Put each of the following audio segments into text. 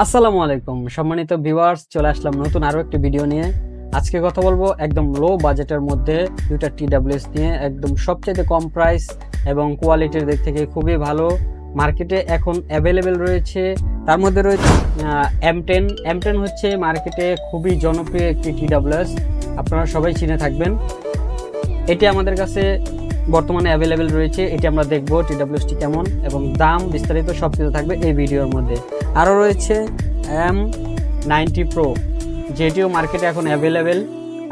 আসসালামু আলাইকুম সম্মানিত ভিউয়ার্স, চলে আসলাম নতুন আরো একটি ভিডিও নিয়ে। আজকে কথা বলবো একদম লো বাজেটের মধ্যে দুইটা TWS নিয়ে, একদম সবচেয়ে কম প্রাইস এবং কোয়ালিটির দিক থেকে খুবই ভালো। মার্কেটে এখন অ্যাভেলেবেল রয়েছে। তার মধ্যে রয়েছে M10 হচ্ছে মার্কেটে খুবই জনপ্রিয় একটি TWS, আপনারা সবাই চিনে থাকবেন। এটি আমাদের কাছে বর্তমানে অ্যাভেলেবেল রয়েছে। এটি আমরা দেখবো TWSটি কেমন এবং দাম বিস্তারিত সব কিছু থাকবে এই ভিডিওর মধ্যে। আরও রয়েছে M90 Pro, যেটিও মার্কেটে এখন অ্যাভেলেবেল।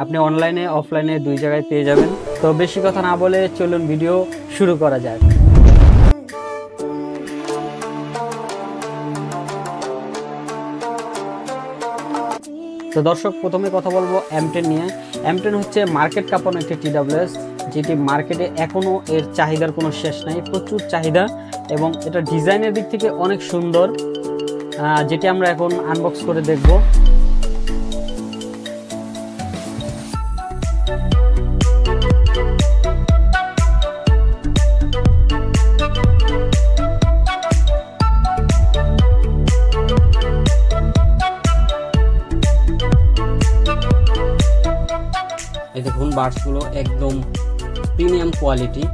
আপনি অনলাইনে অফলাইনে দুই জায়গায় পেয়ে যাবেন। তো বেশি কথা না বলে চলুন ভিডিও শুরু করা যাক। তো দর্শক, প্রথমে কথা বলবো M10 নিয়ে। M10 হচ্ছে মার্কেট কাঁপানো একটি TWS, যেটি মার্কেটে এখনও এর চাহিদার কোনো শেষ নাই, প্রচুর চাহিদা এবং এটা ডিজাইনের দিক থেকে অনেক সুন্দর, যেটি আমরা এখন আনবক্স করে দেখব। এই দেখুন, বার্ডসগুলো একদম প্রিমিয়াম কোয়ালিটি।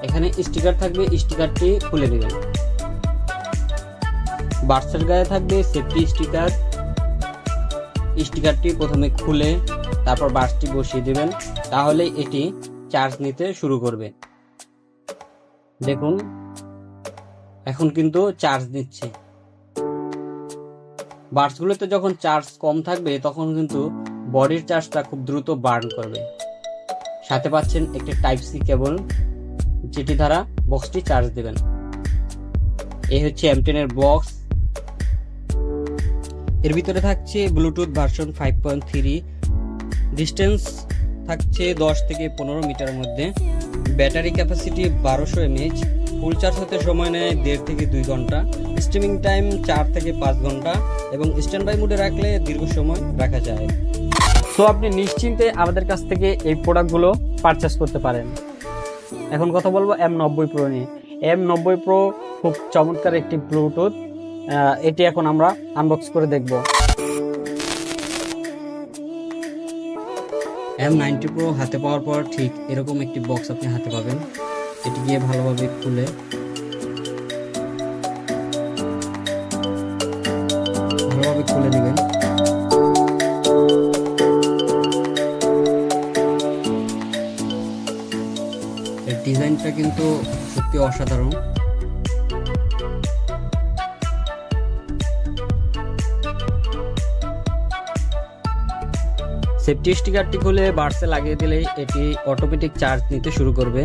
এখানে স্টিকার থাকবে, স্টিকারটি খুলে দিবেন। বার্ডসের গায়ে থাকবে সেফটি স্টিকার, স্টিকারটি প্রথমে খুলে তারপর বার্ডসটি বসিয়ে দিবেন, তাহলে এটি চার্জ নিতে শুরু করবে। দেখুন, এখন কিন্তু চার্জ নিচ্ছে। বার্ডসগুলোতে যখন চার্জ কম থাকবে তখন কিন্তু বডির চার্জটা খুব দ্রুত বার্ন করবে। সাথে পাচ্ছেন একটি টাইপ-সি কেবল, যেটি দ্বারা বক্সটি চার্জ দিবেন। এই হচ্ছে M10 এর বক্স। এর ভিতরে থাকছে ব্লুটুথ ভার্সন 5.3, ডিস্টেন্স থাকছে 10 থেকে 15 মিটারের মধ্যে, battery capacity 1200 mAh, full charge হতে সময় নেয় 1.5 থেকে 2 ঘন্টা, স্ট্রিমিং টাইম 4 থেকে 5 ঘন্টা এবং স্ট্যান্ড বাই মোডে রাখলে দীর্ঘ সময় রাখা যায়। তো আপনি নিশ্চিন্তে আমাদের কাছ থেকে এই প্রোডাক্টগুলো পারচেস করতে পারেন। এখন কথা বলবো M90 Pro নিয়ে। M90 Pro খুব চমৎকার একটি ব্লুটুথ, এটি এখন আমরা আনবক্স করে দেখব। M90 Pro হাতে পাওয়ার পর ঠিক এরকম একটি বক্স আপনি হাতে পাবেন। এটি গিয়ে ভালোভাবে খুলে নেবেন। এর ডিজাইনটা কিন্তু সত্যি অসাধারণ। সেফটি স্টিকারটি খুলে বার্ডসে লাগিয়ে দিলেই এটি অটোমেটিক চার্জ নিতে শুরু করবে।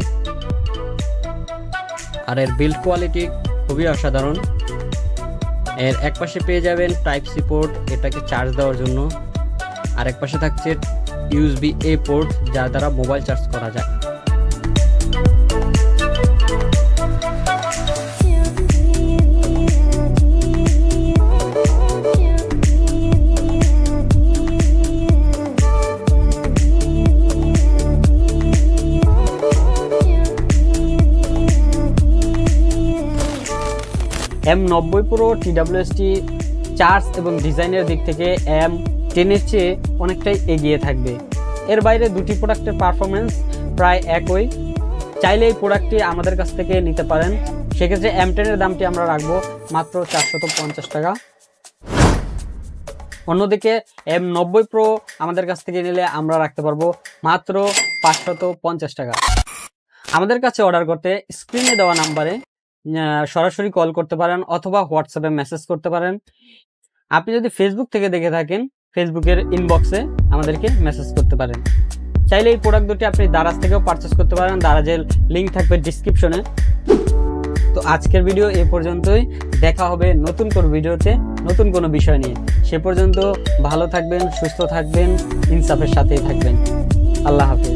আর এর বিল্ড কোয়ালিটি খুবই অসাধারণ। এর এক পাশে পেয়ে যাবেন টাইপ-সি পোর্ট, এটাকে চার্জ দেওয়ার জন্য, আর এক পাশে থাকছে USB-A পোর্ট, যার দ্বারা মোবাইল চার্জ করা যায়। M90 Pro TWSটি চার্জ এবং ডিজাইনের দিক থেকে M10 এর চেয়ে অনেকটাই এগিয়ে থাকবে। এর বাইরে দুটি প্রোডাক্টের পারফরমেন্স প্রায় একই। চাইলে এই প্রোডাক্টটি আমাদের কাছ থেকে নিতে পারেন। সেক্ষেত্রে M10 এর দামটি আমরা রাখবো মাত্র 450 টাকা। অন্যদিকে M90 Pro আমাদের কাছ থেকে নিলে আমরা রাখতে পারবো মাত্র 550 টাকা। আমাদের কাছে অর্ডার করতে স্ক্রিনে দেওয়া নাম্বারে সরাসরি কল করতে পারেন অথবা হোয়াটসঅ্যাপে মেসেজ করতে পারেন। আপনি যদি ফেসবুক থেকে দেখে থাকেন, ফেসবুকের ইনবক্সে আমাদেরকে মেসেজ করতে পারেন। চাইলে এই প্রোডাক্ট দুটি আপনি দারাজ থেকেও পারচেস করতে পারেন, দারাজের লিঙ্ক থাকবে ডিসক্রিপশনে। তো আজকের ভিডিও এ পর্যন্তই। দেখা হবে নতুন কোনো ভিডিওতে নতুন কোনো বিষয় নিয়ে। সে পর্যন্ত ভালো থাকবেন, সুস্থ থাকবেন, ইনসাফের সাথেই থাকবেন। আল্লাহ হাফিজ।